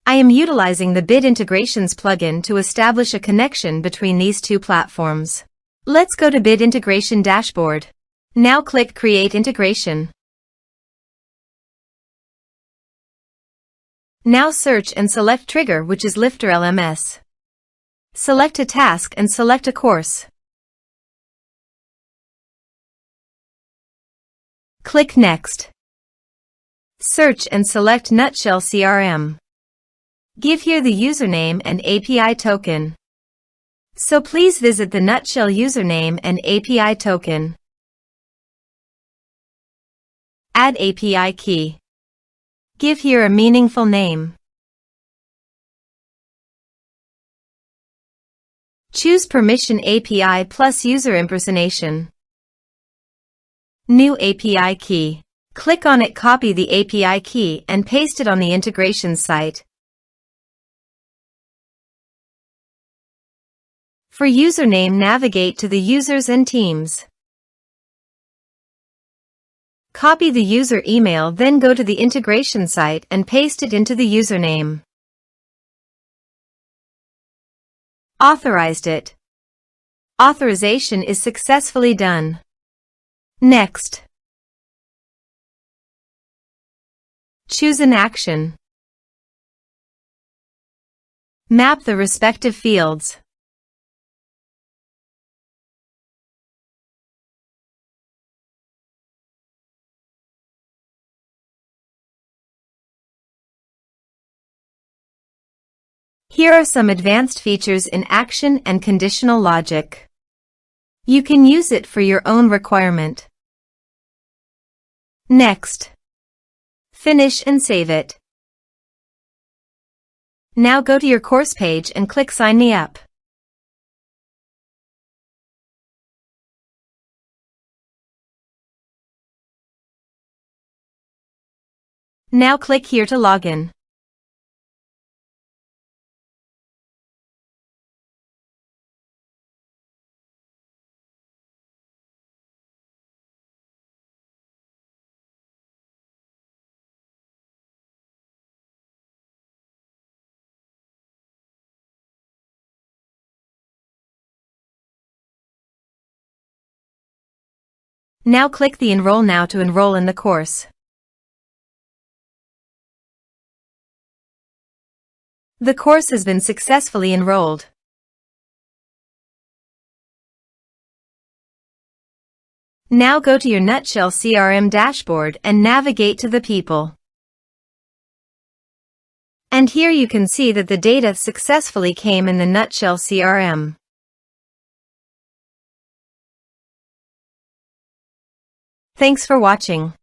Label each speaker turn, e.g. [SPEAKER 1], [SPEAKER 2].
[SPEAKER 1] I am utilizing the Bit Integrations plugin to establish a connection between these two platforms. Let's go to Bit Integration Dashboard. Now click Create Integration. Now search and select Trigger, which is LifterLMS. Select a task and select a course. Click Next. Search and select Nutshell CRM. Give here the username and API token. So please visit the Nutshell username and API token. Add API key. Give here a meaningful name. Choose Permission API plus User Impersonation. New API key. Click on it, copy the API key and paste it on the integration site. For username, navigate to the users and teams. Copy the user email, then go to the integration site and paste it into the username. Authorized it. Authorization is successfully done. Next. Choose an action. Map the respective fields. Here are some advanced features in action and conditional logic. You can use it for your own requirement. Next. Finish and save it. Now go to your course page and click Sign Me Up. Now click here to log in. Now click the Enroll Now to enroll in the course. The course has been successfully enrolled. Now go to your Nutshell CRM dashboard and navigate to the people. And here you can see that the data successfully came in the Nutshell CRM. Thanks for watching.